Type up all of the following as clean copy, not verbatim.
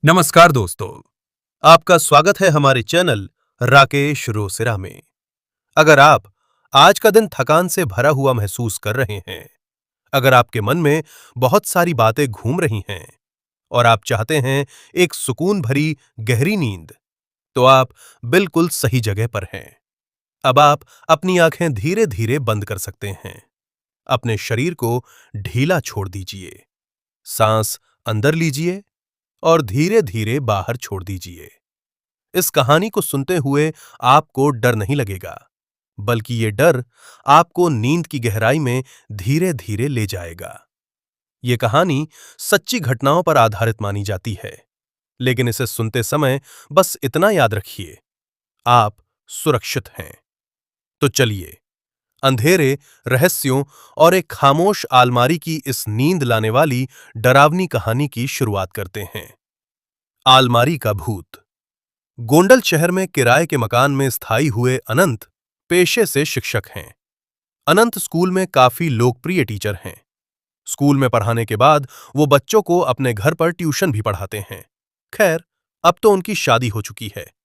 नमस्कार दोस्तों, आपका स्वागत है हमारे चैनल राकेश रोसिरा में। अगर आप आज का दिन थकान से भरा हुआ महसूस कर रहे हैं, अगर आपके मन में बहुत सारी बातें घूम रही हैं और आप चाहते हैं एक सुकून भरी गहरी नींद, तो आप बिल्कुल सही जगह पर हैं। अब आप अपनी आंखें धीरे-धीरे बंद कर सकते हैं। अपने शरीर को ढीला छोड़ दीजिए। सांस अंदर लीजिए और धीरे-धीरे बाहर छोड़ दीजिए। इस कहानी को सुनते हुए आपको डर नहीं लगेगा, बल्कि ये डर आपको नींद की गहराई में धीरे-धीरे ले जाएगा। ये कहानी सच्ची घटनाओं पर आधारित मानी जाती है, लेकिन इसे सुनते समय बस इतना याद रखिए, आप सुरक्षित हैं। तो चलिए, अंधेरे, रहस्यों और एक खामोश अलमारी की इस नींद लाने वाली डरावनी कहानी की शुरुआत करते हैं। अलमारी का भूत। गोंडल शहर में किराए के मकान में स्थायी हुए अनंत पेशे से शिक्षक हैं। अनंत स्कूल में काफी लोकप्रिय टीचर हैं। स्कूल में पढ़ाने के बाद वो बच्चों को अपने घर पर ट्यूशन भी पढ़ाते हैं। खैर, अब तो उनकी शादी हो चुकी है,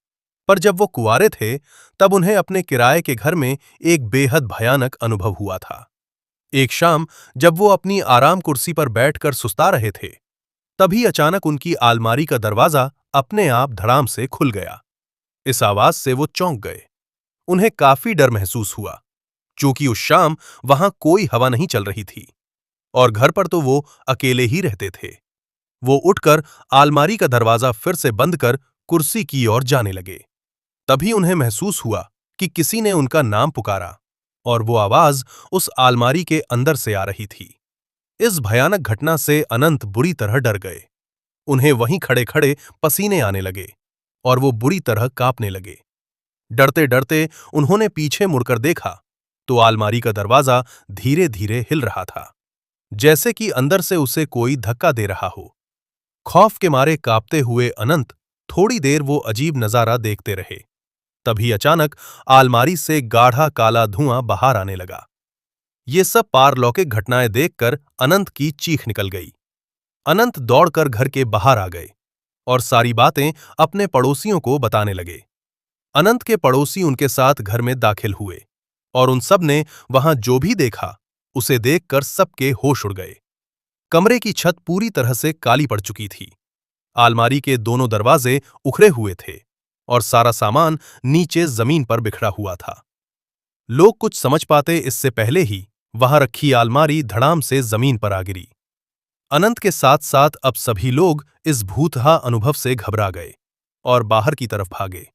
पर जब वो कुंवारे थे, तब उन्हें अपने किराए के घर में एक बेहद भयानक अनुभव हुआ था। एक शाम जब वो अपनी आराम कुर्सी पर बैठकर सुस्ता रहे थे, तभी अचानक उनकी अलमारी का दरवाजा अपने आप धड़ाम से खुल गया। इस आवाज से वो चौंक गए। उन्हें काफी डर महसूस हुआ, क्योंकि उस शाम वहां कोई हवा नहीं चल रही थी और घर पर तो वो अकेले ही रहते थे। वो उठकर अलमारी का दरवाजा फिर से बंद कर कुर्सी की ओर जाने लगे। तभी उन्हें महसूस हुआ कि किसी ने उनका नाम पुकारा और वो आवाज उस अलमारी के अंदर से आ रही थी। इस भयानक घटना से अनंत बुरी तरह डर गए। उन्हें वहीं खड़े-खड़े पसीने आने लगे और वो बुरी तरह कांपने लगे। डरते-डरते उन्होंने पीछे मुड़कर देखा, तो अलमारी का दरवाजा धीरे-धीरे हिल रहा था, जैसे कि अंदर से उसे कोई धक्का दे रहा हो। खौफ के मारे कांपते हुए अनंत थोड़ी देर वो अजीब नजारा देखते रहे। तभी अचानक अलमारी से गाढ़ा काला धुआं बाहर आने लगा। ये सब पारलौकिक घटनाएं देखकर अनंत की चीख निकल गई। अनंत दौड़कर घर के बाहर आ गए और सारी बातें अपने पड़ोसियों को बताने लगे। अनंत के पड़ोसी उनके साथ घर में दाखिल हुए और उन सब ने वहां जो भी देखा, उसे देखकर सबके होश उड़ गए। कमरे की छत पूरी तरह से काली पड़ चुकी थी। अलमारी के दोनों दरवाजे उखड़े हुए थे और सारा सामान नीचे जमीन पर बिखरा हुआ था। लोग कुछ समझ पाते इससे पहले ही वहां रखी अलमारी धड़ाम से जमीन पर आ गिरी। अनंत के साथ-साथ अब सभी लोग इस भूतहा अनुभव से घबरा गए और बाहर की तरफ भागे।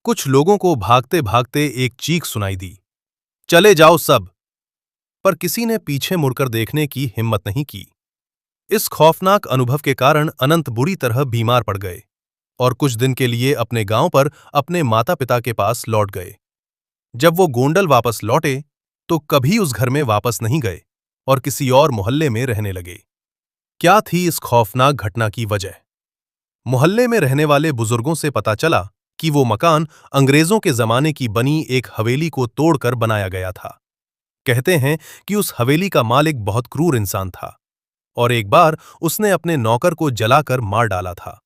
कुछ लोगों को भागते-भागते एक चीख सुनाई दी, "चले जाओ सब!" पर किसी ने पीछे मुड़कर देखने की हिम्मत नहीं की। इस खौफनाक अनुभव के कारण अनंत बुरी तरह बीमार पड़ गए और कुछ दिन के लिए अपने गांव पर अपने माता-पिता के पास लौट गए। जब वो गोंडल वापस लौटे, तो कभी उस घर में वापस नहीं गए और किसी और मोहल्ले में रहने लगे। क्या थी इस खौफनाक घटना की वजह? मोहल्ले में रहने वाले बुजुर्गों से पता चला कि वो मकान अंग्रेजों के जमाने की बनी एक हवेली को तोड़कर बनाया गया था। कहते हैं कि उस हवेली का मालिक बहुत क्रूर इंसान था और एक बार उसने अपने नौकर को जलाकर मार डाला था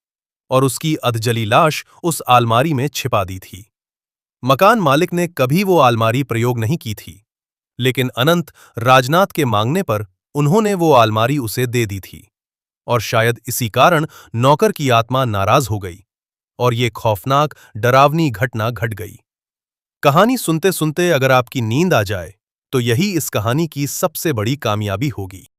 और उसकी अधजली लाश उस अलमारी में छिपा दी थी। मकान मालिक ने कभी वो अलमारी प्रयोग नहीं की थी, लेकिन अनंत राजनाथ के मांगने पर उन्होंने वो अलमारी उसे दे दी थी और शायद इसी कारण नौकर की आत्मा नाराज हो गई और ये खौफनाक डरावनी घटना घट गई। कहानी सुनते सुनते अगर आपकी नींद आ जाए, तो यही इस कहानी की सबसे बड़ी कामयाबी होगी।